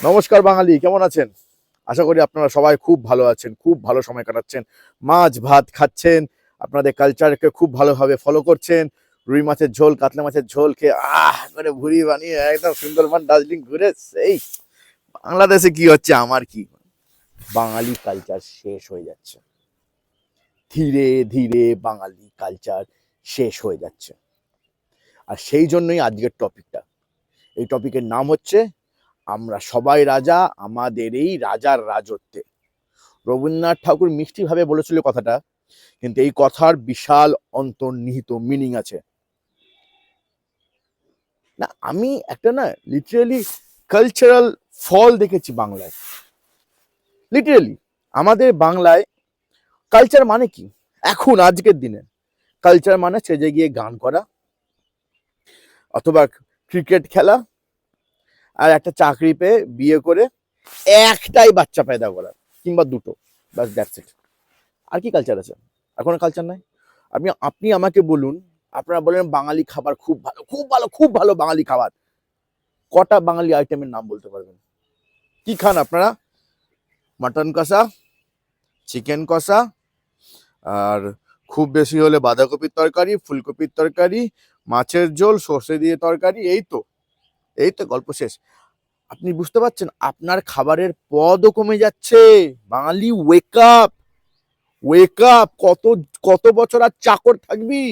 নমস্কার বাঙালি, কেমন আছেন? আশা করি আপনারা সবাই খুব ভালো আছেন, খুব ভালো সময় কাটাচ্ছেন, মাছ ভাত খাচ্ছেন, আপনাদের কালচারকে খুব ভালোভাবে ফলো করছেন। রুই মাছের ঝোল, কাতলা মাছের ঝোল খেয়ে করে ভুড়ি বানিয়ে একদম সুন্দরবন দার্জিলিং ঘুরে সেই বাংলাদেশে কি হচ্ছে আমার কি, বাঙালি কালচার শেষ হয়ে যাচ্ছে। ধীরে ধীরে বাঙালি কালচার শেষ হয়ে যাচ্ছে। আর সেই জন্যই আজকের টপিকটা, এই টপিকের নাম হচ্ছে আমরা সবাই রাজা আমাদের এই রাজার রাজত্বে। রবীন্দ্রনাথ ঠাকুর মিষ্টিভাবে বলেছিল কথাটা, কিন্তু এই কথার বিশাল অন্তর্নিহিত মিনিং আছে। না, আমি একটা না লিটারেলি কালচারাল ফল দেখেছি বাংলায়। লিটারেলি আমাদের বাংলায় কালচার মানে কি? এখন আজকের দিনে কালচার মানে স্টেজে গিয়ে গান করা, অথবা ক্রিকেট খেলা, আর একটা চাকরি পেয়ে বিয়ে করে একটাই বাচ্চা পয়দা করা, কিংবা দুটো, বাস দ্যাটস ইট। আর কি কালচার আছে? আর কোনো কালচার নাই। আপনি আমাকে বলুন, আপনারা বলেন বাঙালি খাবার খুব ভালো, খুব ভালো, খুব ভালো বাঙালি খাবার, কটা বাঙালি আইটেমের নাম বলতে পারবেন? কি খান আপনারা? মাটন কষা, চিকেন কষা, আর খুব বেশি হলে বাঁধাকপির তরকারি, ফুলকপির তরকারি, মাছের ঝোল, সর্ষে দিয়ে তরকারি, এই তো গল্প শেষ। আপনি বুঝতে পারছেন আপনার খাবারের পদও কমে যাচ্ছে। বাঙালি ওয়েক আপ, ওয়েক আপ। কত কত বছর আর চাকর থাকবি?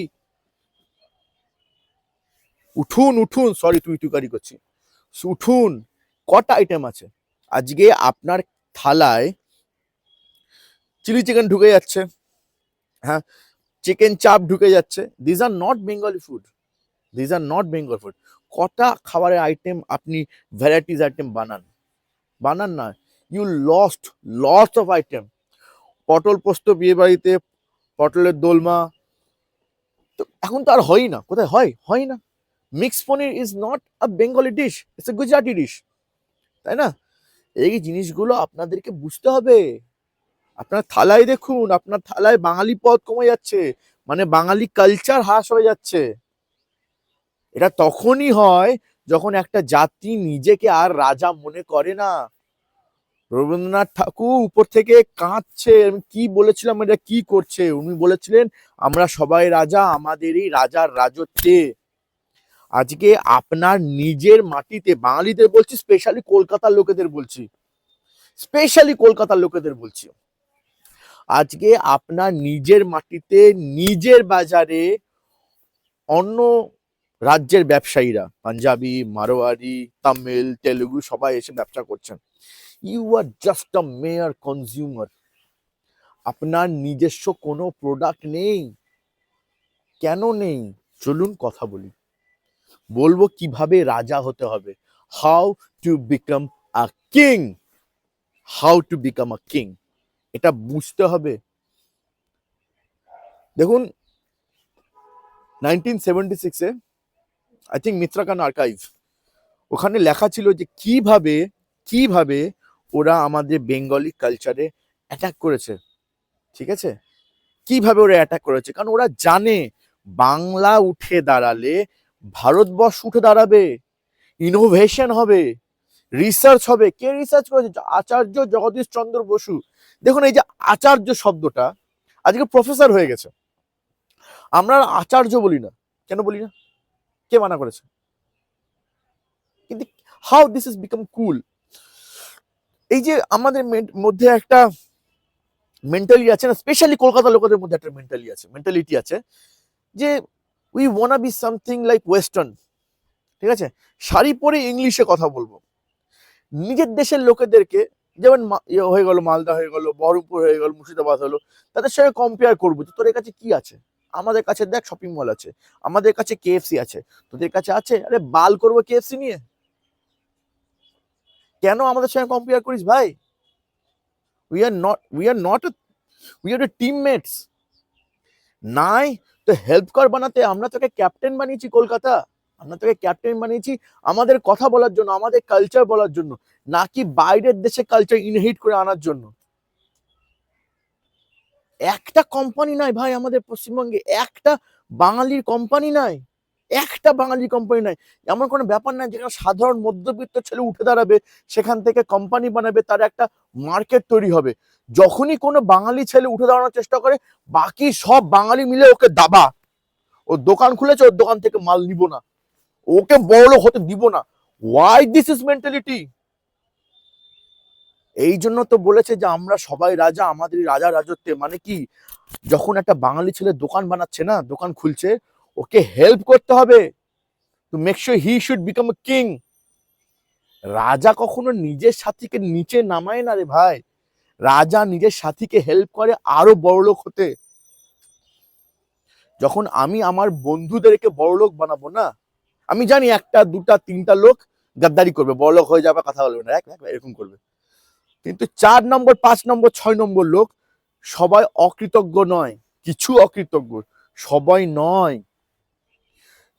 উঠুন উঠুন, সরি তুই তুকারি করছি, উঠুন। কটা আইটেম আছে আজকে আপনার থালায়? চিলি চিকেন ঢুকে যাচ্ছে, হ্যাঁ, চিকেন চাপ ঢুকে যাচ্ছে। This are not Bengali food, this are not Bengal food. কটা খাবারের আইটেম আপনি ভ্যারাইটিস আইটেম বানান? বানান না। ইউ লস্ট, লস্ট অফ আইটেম। পটল পোস্ত বিয়ে বাড়িতে, পটলের দোলমা, তো এখন তো আর হয়ই না। কোথায় হয়? হয় না। Mix paneer is not a Bengali dish, it's a Gujarati dish, তাই না? এই জিনিসগুলো আপনাদেরকে বুঝতে হবে। আপনার থালায় দেখুন, আপনার থালায় বাঙালি পদ কমে যাচ্ছে, মানে বাঙালি কালচার হ্রাস হয়ে যাচ্ছে। এটা তখনই হয় যখন একটা জাতি নিজেকে আর রাজা মনে করে না। রবীন্দ্রনাথ ঠাকুর উপর থেকে কাঁদছে, আমি কি বলেছিলাম, এটা কি করছে? উনি বলেছিলেন আমরা সবাই রাজা আমাদের এই রাজার রাজত্বে। আজকে আপনার নিজের মাটিতে, বাঙালিদের বলছি, স্পেশালি কলকাতার লোকেদের বলছি, স্পেশালি কলকাতার লোকেদের বলছি, আজকে আপনার নিজের মাটিতে, নিজের বাজারে অন্য রাজ্যের ব্যবসায়ীরা, পাঞ্জাবি, মারোয়ারি, তামিল, তেলুগু, সবাই এসে ব্যবসা করছেন। You are just a mere consumer. আপনার নিজস্ব কোনো প্রোডাক্ট নেই। কেন নেই? চলুন কথা বলি, বলবো কিভাবে রাজা হতে হবে। How to become a king, how to become a king, এটা বুঝতে হবে। দেখুন, 1976-এ আই থিঙ্ক মিত্রাকান আর্কাইভ, ওখানে লেখা ছিল যে কিভাবে কিভাবে ওরা আমাদের বেঙ্গলি কালচারে অ্যাটাক করেছে। ঠিক আছে? কিভাবে ওরা অ্যাটাক করেছে, কারণ ওরা জানে বাংলা উঠে দাঁড়ালে ভারতবর্ষ উঠে দাঁড়াবে, ইনোভেশন হবে, রিসার্চ হবে। কে রিসার্চ করেছে? আচার্য জগদীশ চন্দ্র বসু। দেখুন, এই যে আচার্য শব্দটা আজকে প্রফেসর হয়ে গেছে। আমরা আচার্য বলি না। কেন বলি না? কে মানা করেছে? কিন্তু হাউ দিস ইজ বিকাম কুল। এই যে আমাদের মধ্যে একটা মেন্টালি আছে না, স্পেশালি কলকাতার লোকেদের মধ্যে একটা মেন্টালিটি আছে যে we wanna be something like western. ঠিক আছে? শাড়ি পরে ইংলিশে কথা বলবো। নিজের দেশের লোকেদেরকে, যেমন হয়ে গেল মালদা, হয়ে গেল বহরমপুর, হয়ে গেল মুর্শিদাবাদ হলো, তাদের সঙ্গে কম্পেয়ার করবো যে তোদের কাছে কি আছে? আমাদের কাছে দেখ শপিং মল আছে, আমাদের কাছে কেএফসি আছে, তোদের কাছে আছে? আরে বাল করবো কেএফসি নিয়ে? কেন আমাদের সঙ্গে কম্পেয়ার করিস ভাই? We are not we are teammates. নাই তো হেল্প কর বানাতে। আমরা তোকে ক্যাপ্টেন বানিয়েছি কলকাতা, আমরা তোকে ক্যাপ্টেন বানিয়েছি আমাদের কথা বলার জন্য, আমাদের কালচার বলার জন্য, নাকি বাইরের দেশে কালচার ইনহেরিট করে আনার জন্য। একটা কোম্পানি নাই ভাই আমাদের পশ্চিমবঙ্গে, একটা বাঙালির কোম্পানি নাই। একটা বাঙালি কোম্পানি নাই। এমন কোনো ব্যাপার নাই যেখানে সাধারণ মধ্যবিত্ত ছেলে উঠে দাঁড়াবে, সেখান থেকে কোম্পানি বানাবে, তার একটা মার্কেট তৈরি হবে। যখনই কোনো বাঙালি ছেলে উঠে দাঁড়ানোর চেষ্টা করে, বাকি সব বাঙালি মিলে ওকে দাবা। ও দোকান খুলেছে, ওর দোকান থেকে মাল নিব না, ওকে বড়লোক হতে দিব না। Why this is mentality? এই জন্য তো বলেছে যে আমরা সবাই রাজা, আমাদের রাজা রাজত্বে। মানে কি, যখন একটা বাঙালি ছেলে দোকান বানাচ্ছে না, দোকান খুলছে, ওকে হেল্প করতে হবে to make sure he should become a king. রাজা কখনো নিজের সাথীকে নিচে নামায় না রে ভাই, রাজা নিজের সাথীকে হেল্প করে আরো বড়লোক হতে। যখন আমি আমার বন্ধুদেরকে বড়লোক বানাবো না, আমি জানি একটা দুটা তিনটা লোক গাদ্দারি করবে, বড়লোক হয়ে যাবে, কথা বলবে না, এরকম করবে। কিন্তু 4 নম্বর 5 নম্বর 6 নম্বর লোক সবাই অকৃতজ্ঞ নয়, কিছু অকৃতজ্ঞ, সবাই নয়।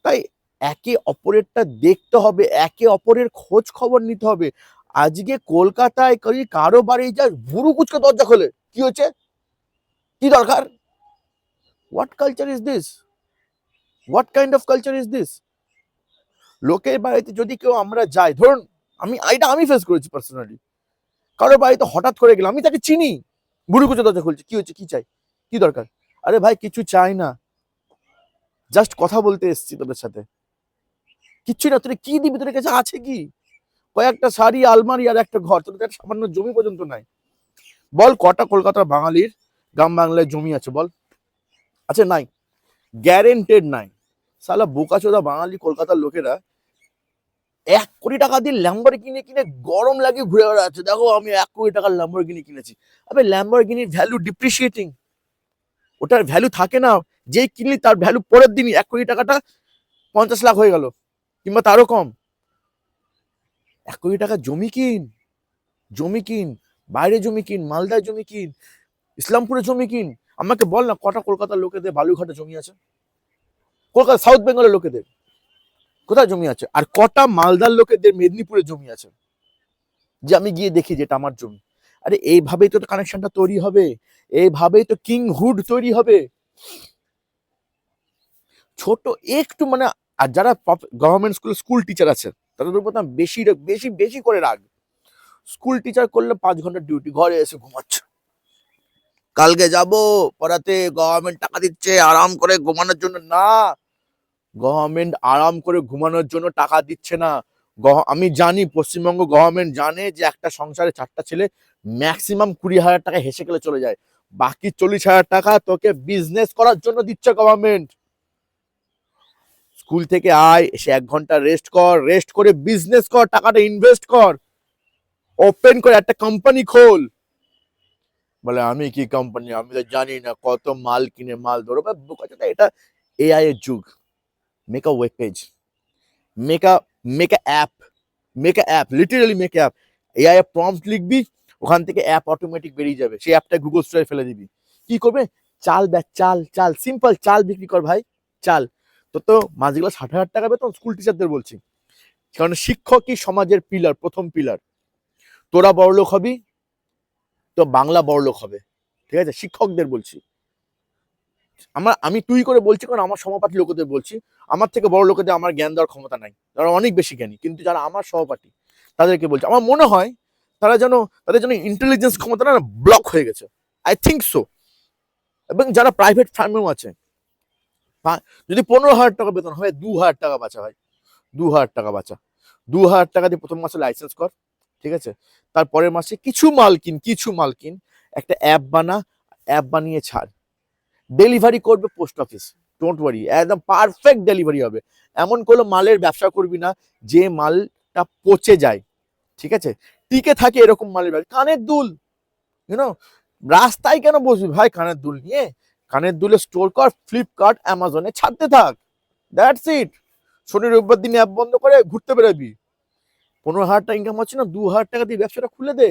তাই একে অপরেরটা দেখতে হবে, একে অপরের খোঁজ খবর নিতে হবে। আজকে কলকাতায় কারো বাড়ি যা ভুরু কুচকে দরজা খোলে, কি হচ্ছে, কি দরকার? What culture is this? What kind of culture is this? লোকের বাড়িতে যদি কেউ আমরা যাই, ধরুন আমি ফেস করেছি পার্সোনালি, কারো বাড়িতে হঠাৎ করে গেলাম, আমি তাকে চিনি, ভুরু কুচকে দরজা খুলছে, কি হচ্ছে, কি চাই, কি দরকার? আরে ভাই কিছু চাই না, জাস্ট কথা বলতে এসছি তোদের সাথে, কিচ্ছু না। তোর কি দিবি, তোর কাছে আছে কি? কয়েকটা শাড়ি, আলমারি আর একটা ঘর, তোদের কাছে সামান্য জমি পর্যন্ত নাই। বল কটা কলকাতার বাঙালির গ্রাম বাংলায় জমি আছে বল? আছে? নাই, গ্যারেন্টেড নাই। সালা বোকাচোদা বাঙালি কলকাতার লোকেরা 1 কোটি টাকা দিয়ে ল্যাম্বরগিনি কিনে গরম লাগে ঘুরে বেড়াচ্ছে, দেখো আমি 1 কোটি টাকার ল্যাম্বরগিনি কিনেছি। আবে ল্যাম্বরগিনির ভ্যালু ডিপ্রিসিয়েটিং, ওটার ভ্যালু থাকে না। যেই কিনলি তার ভ্যালু পরের দিনই 1 কোটি টাকাটা 50 লাখ হয়ে গেল, কিংবা তারও কম। 1 কোটি টাকা জমি কিন, জমি কিন, বাইরে জমি কিন, মালদায় জমি কিন, ইসলামপুরে জমি কিন। আমাকে বল না কটা কলকাতার লোকেদের বালুঘাটে জমি আছে, কলকাতা সাউথ বেঙ্গলের লোকেদের কোথায় জমি আছে, আর কটা মালদার লোকেদের মেদিনীপুরে জমি আছে, যে আমি গিয়ে দেখি যেটা আমার জমি। আরে এইভাবেই তো কানেকশনটা তৈরি হবে, এইভাবেই তো কিংহুড তৈরি হবে। ছোট একটু মানে, আর যারা গভর্নমেন্ট স্কুল টিচার আছে তাদের উপর বেশি বেশি বেশি করে রাগ। স্কুল টিচার করলে 5 ঘন্টা ডিউটি, ঘরে এসে ঘুমাচ্ছে, কালকে যাব পড়াতে, গভর্নমেন্ট টাকা দিচ্ছে আরাম করে ঘুমানোর জন্য না। গভর্নমেন্ট আরাম করে ঘুমানোর জন্য টাকা দিচ্ছে না। আমি জানি পশ্চিমবঙ্গ গভর্নমেন্ট জানে যে একটা সংসারে 4টা ছেলে ম্যাক্সিমাম 20,000 টাকা হেসে গেলে চলে যায়, বাকি 40,000 টাকা তোকে বিজনেস করার জন্য দিচ্ছে গভর্নমেন্ট। স্কুল থেকে আয়, এসে 1 ঘন্টা রেস্ট কর, রেস্ট করে বিজনেস কর, টাকাটা ইনভেস্ট কর, ওপেন করে একটা কোম্পানি খোল। বলে আমি কি কোম্পানি, আমি তো জানি না, কত মাল কিনে মাল ধরো। এটা এআই এর যুগ। Make a web page, make a make a app, make a app, literally make app. AI A prompt লিখবি, ওখান থেকে অ্যাপ অটোমেটিক বেরিয়ে যাবে, সেই অ্যাপটা গুগল স্টোরে ফেলে দিবি। কি করবে? চাল ব্যাগ, চাল চাল, সিম্পল চাল বিক্রি কর ভাই, চাল। তো মাসগুলো 60,000 টাকা বেতন স্কুল টিচারদের বলছি, কারণ শিক্ষকই সমাজের পিলার, প্রথম পিলার। তোরা বড়লোক হবি তো বাংলা বড়লোক হবে, ঠিক আছে? শিক্ষকদের বলছি, আমি তুই করে বলছি, কারণ আমার সহপাঠী লোকেদের বলছি। আমার থেকে বড় লোকেদের আমার জ্ঞান দেওয়ার ক্ষমতা নাই, তারা অনেক বেশি জ্ঞানী, কিন্তু যারা আমার সহপাঠী তাদেরকে বলছি, আমার মনে হয় তাদের যেন ইন্টেলিজেন্স ক্ষমতাটা না ব্লক হয়ে গেছে, আই থিঙ্ক সো। এবং যারা প্রাইভেট ফার্মেও আছে, যদি 15,000 টাকা বেতন হয়, 2,000 টাকা বাঁচা হয়, 2,000 টাকা বাঁচা। 2,000 টাকা দিয়ে প্রথম মাসে লাইসেন্স কর, ঠিক আছে? তারপরের মাসে কিছু মাল কিন, একটা অ্যাপ বানা, অ্যাপ বানিয়ে ছাড়, ডেলিভারি করবে পোস্ট অফিস, ডোন্ট ওয়ারি, একদম পারফেক্ট ডেলিভারি হবে। এমন কোনো মালের ব্যবসা করবি না যে মালটা পচে যায়, ঠিক আছে? টিকে থাকে এরকম মালের ব্যবসা। কানের দুল, ইউনো, রাস্তায় কেন বসবি ভাই কানের দুল নিয়ে? কানের দুলে স্টোর কর, ফ্লিপকার্ট অ্যামাজনে ছাড়তে থাক, দ্যাটস ইট। শনি রবিবার দিন অ্যাপ বন্ধ করে ঘুরতে বেরোবি। 15,000 টাকা ইনকাম হচ্ছে না, 2,000 টাকা দিয়ে ব্যবসাটা খুলে দে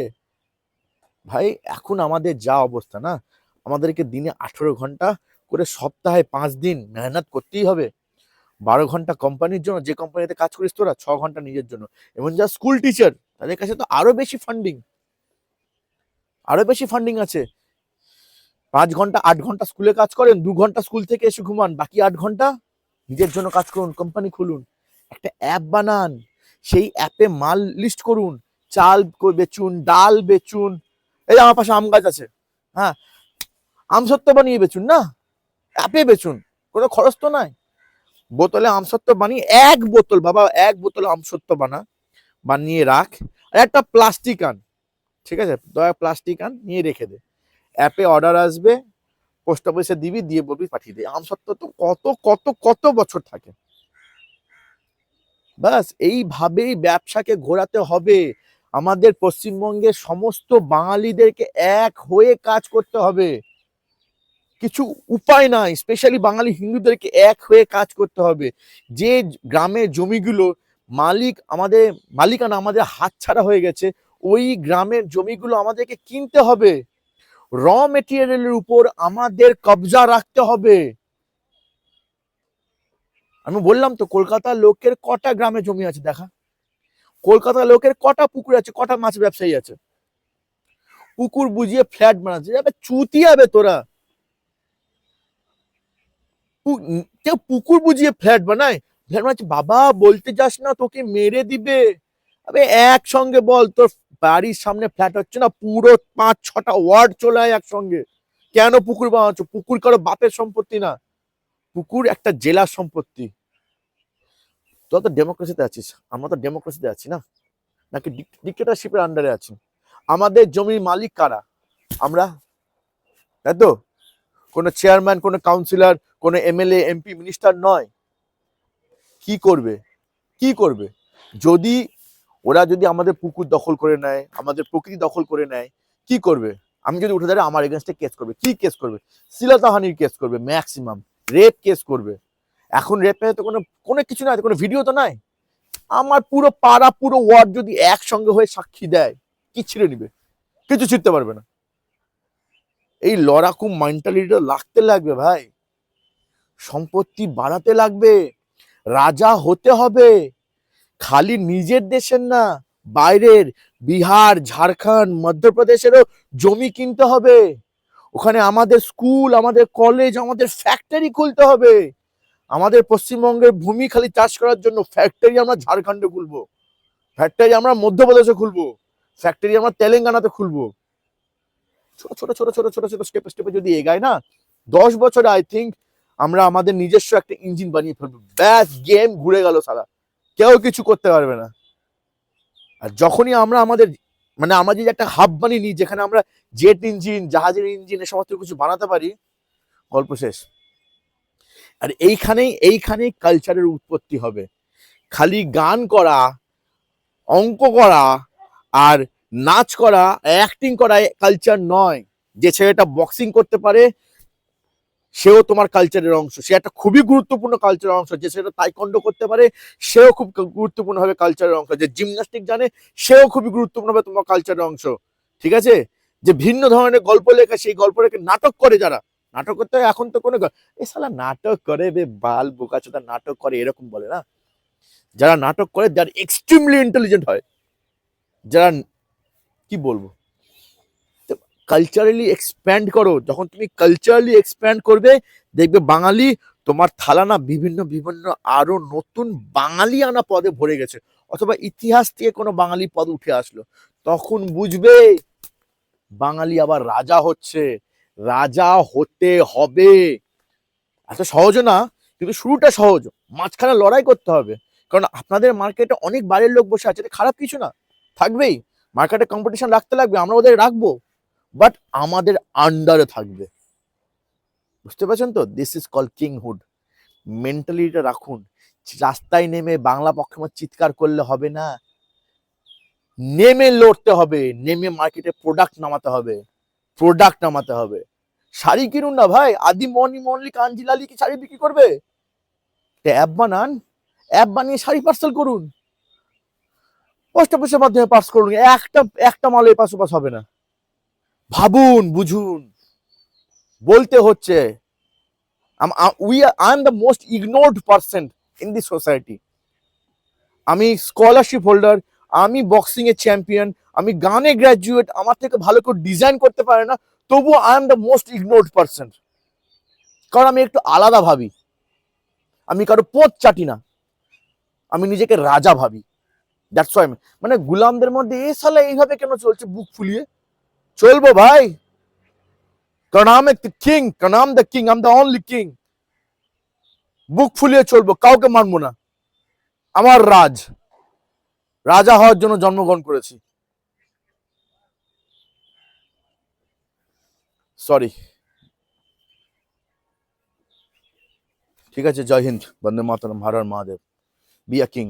ভাই। এখন আমাদের যা অবস্থা না, আমাদেরকে দিনে 18 ঘন্টা করে, সপ্তাহে 5 দিন মেহনত করতেই হবে। 12 ঘন্টা কোম্পানির জন্য, যে কোম্পানিতে কাজ করিস তোরা, 6 ঘন্টা নিজের জন্য। এবং যা স্কুল টিচার, তাদের কাছে তো আরো বেশি ফান্ডিং, আরো বেশি ফান্ডিং আছে। 5 ঘন্টা 8 ঘন্টা স্কুলে কাজ করেন, 2 ঘন্টা স্কুল থেকে এসে ঘুমান, বাকি 8 ঘন্টা নিজের জন্য কাজ করুন, কোম্পানি খুলুন, একটা অ্যাপ বানান, সেই অ্যাপে মাল লিস্ট করুন, চাল বেচুন, ডাল বেচুন। এই আমার পাশে আম গাছ আছে, হ্যাঁ, আমসত্ত্ব বানিয়ে বেচুন না, অ্যাপে বেচুন, কোনো খরচ তো নাই। বোতলে আমসত্ত্ব বানিয়ে, এক বোতল বাবা, এক বোতল আমসত্ত্ব বানিয়ে রাখ, আর একটা প্লাস্টিক আন, ঠিক আছে, দয়া প্লাস্টিক আন, নিয়ে রেখে দে, অ্যাপে অর্ডার আসবে, পোস্ট অফিসে দিবি, দিয়ে বলবি পাঠিয়ে দে। আমসত্ত্ব তো কত কত কত বছর থাকে। বাস এইভাবেই ব্যবসাকে ঘোরাতে হবে। আমাদের পশ্চিমবঙ্গের সমস্ত বাঙালিদেরকে এক হয়ে কাজ করতে হবে, কিছু উপায় নাই। স্পেশালি বাঙালি হিন্দুদেরকে এক হয়ে কাজ করতে হবে। যে গ্রামের জমিগুলো মালিকানা আমাদের হাতছাড়া হয়ে গেছে, ওই গ্রামের জমিগুলো আমাদেরকে কিনতে হবে। র মেটেরিয়ালের উপর আমাদের কবজা রাখতে হবে। আমি বললাম তো, কলকাতার লোকের কটা গ্রামে জমি আছে দেখা, কলকাতার লোকের কটা পুকুর আছে, কটা মাছ ব্যবসায়ী আছে, পুকুর বুঝিয়ে ফ্ল্যাট বানাচ্ছে। যাবে চুতি হবে তোরা, কেউ পুকুর বুঝিয়ে ফ্ল্যাট বানায়, ফ্ল্যাট বানাচ্ছে বাবা, বলতে যাস না তোকে মেরে দিবে। আবে একসঙ্গে বল, তোর বাড়ির সামনে ফ্ল্যাট হচ্ছে না, পুরো 5-6টা ওয়ার্ড চলে আয় একসঙ্গে। কেন পুকুর বানাচ্ছ? পুকুর কারো বাপের সম্পত্তি না, পুকুর একটা জেলার সম্পত্তি। তোরা তো ডেমোক্রেসিতে আছিস, আমরা তো ডেমোক্রেসিতে আছি না, নাকি ডিক্টেটরশিপের আন্ডারে আছি? আমাদের জমির মালিক কারা? আমরা, তাই তো? কোনো চেয়ারম্যান, কোনো কাউন্সিলর, কোনো এমএলএ, এমপি, মিনিস্টার নয়। কি করবে, কি করবে যদি ওরা যদি আমাদের পুকুর দখল করে নেয়, আমাদের প্রকৃতি দখল করে নেয়? কি করবে? আমি যদি উঠে দাঁড়াই, আমার এগেনস্টে কেস করবে। কি কেস করবে? শ্লীলতাহানির কেস করবে, ম্যাক্সিমাম রেপ কেস করবে। এখন রেপে তো কোনো কোনো কিছু নাই, কোনো ভিডিও তো নাই। আমার পুরো পাড়া, পুরো ওয়ার্ড যদি একসঙ্গে হয়ে সাক্ষী দেয়, কি ছিঁড়ে নিবে? কিছু ছিঁড়তে পারবে না। এই লড়াকু মেন্টালিটি লাগতে লাগবে ভাই, সম্পত্তি বাড়াতে লাগবে, রাজা হতে হবে। খালি নিজের দেশের না, বাইরের বিহার, ঝাড়খণ্ড, মধ্যপ্রদেশেরও জমি কিনতে হবে। ওখানে আমাদের স্কুল, আমাদের কলেজ, আমাদের ফ্যাক্টরি খুলতে হবে। আমাদের পশ্চিমবঙ্গের ভূমি খালি চাষ করার জন্য ফ্যাক্টরি আমরা ঝাড়খণ্ডে খুলবো, ফ্যাক্টরি আমরা মধ্যপ্রদেশে খুলবো, ফ্যাক্টরি আমরা তেলেঙ্গানাতে খুলবো। ছোট ছোট ছোট ছোট ছোট ছোট স্টেপে স্টেপে যদি এগায় না, 10 বছরে আই থিঙ্ক আমরা আমাদের নিজস্ব একটা ইঞ্জিন বানিয়ে ফেলবো। ব্যাস, গেম ঘুরে গেল সারা, কেউ কিছু করতে পারবে না। আর যখনই আমরা আমাদের আমাদের যে একটা হাব বানিয়ে নিই, যেখানে আমরা জেট ইঞ্জিন, জাহাজের ইঞ্জিন, এ সমস্ত কিছু বানাতে পারি, গল্প শেষ। আর এইখানেই কালচারের উৎপত্তি হবে। খালি গান করা, অঙ্ক করা, আর নাচ করা, অ্যাক্টিং করা কালচার নয়। যে ছেলেটা বক্সিং করতে পারে সেও তোমার কালচারের অংশ, সে একটা খুবই গুরুত্বপূর্ণ কালচারের অংশ। যে সেটা তাইকন্ডো করতে পারে সেও খুব গুরুত্বপূর্ণ হবে কালচারের অংশ। যে জিমন্যাস্টিক জানে সেও খুবই গুরুত্বপূর্ণ হবে তোমার কালচারের অংশ, ঠিক আছে? যে ভিন্ন ধরনের গল্প লেখা, সেই গল্প লেখে নাটক করে, যারা নাটক করতে হয় এখন তো কোনো এ শালা নাটক করে বে বাল বোকাচোদা, নাটক করে এরকম বলে না। যারা নাটক করে, যারা এক্সট্রিমলি ইন্টেলিজেন্ট হয়, যারা, কি বলবো, কালচারালি এক্সপ্যান্ড করো। যখন তুমি কালচারালি এক্সপ্যান্ড করবে, দেখবে বাঙালি তোমার থালা না বিভিন্ন বিভিন্ন আরো নতুন বাঙালি আনা পদে ভরে গেছে, অথবা ইতিহাস থেকে কোনো বাঙালি পদ উঠে আসলো। তখন বুঝবে বাঙালি আবার রাজা হচ্ছে, রাজা হতে হবে। এত সহজ না, কিন্তু শুরুটা সহজ, মাঝখানে লড়াই করতে হবে। কারণ আপনাদের মার্কেটে অনেক বাইরের লোক বসে আছে, এটা খারাপ কিছু না, থাকবেই। মার্কেটে কম্পিটিশন রাখতে লাগবে, আমরা ওদের রাখবো, বাট আমাদের আন্ডারে থাকবে। বুঝতে পারছেন তো? This is call kinghood. মেন্টালিটিটা রাখুন। রাস্তায় নেমে বাংলা পক্ষে চিৎকার করলে হবে না, নেমে লড়তে হবে, নেমে মার্কেটে প্রোডাক্ট নামাতে হবে, প্রোডাক্ট নামাতে হবে। শাড়ি কিনুন না ভাই, আদি মনি মল্লিক, আঞ্জিলালি কি শাড়ি বিক্রি করবে? অ্যাপ বানান, অ্যাপ বানিয়ে শাড়ি পার্সেল করুন, পোস্ট অফিসের মাধ্যমে পার্স করুন। একটা একটা মাল এপাশ ওপাশ হবে না। ভাবুন, বুঝুন, বলতে হচ্ছে। I am the most ignored person in this society. আমি স্কলারশিপ হোল্ডার, আমি বক্সিং এর চ্যাম্পিয়ন, আমি গানে গ্র্যাজুয়েট, আমার থেকে ভালো করে ডিজাইন করতে পারে না, তবুও I am the most ignored person. কারণ আমি একটু আলাদা ভাবি, আমি কারো পোঁত চাটি না, আমি নিজেকে রাজা ভাবি। দ্যাটস ওয়াই, মানে গুলামদের মধ্যে এ সালা এইভাবে কেন চলছে বুক ফুলিয়ে? চলবো ভাই, কারণ আমি কিং, কারণ I'm the king, I'm the only king. বুক ফুলিয়ে চলবো, কাউকে মানবো না। আমার রাজা হওয়ার জন্য জন্মগ্রহণ করেছি। সরি, ঠিক আছে, জয় হিন্দ, বন্দে মাতরম, Har Har Mahadev, be a king.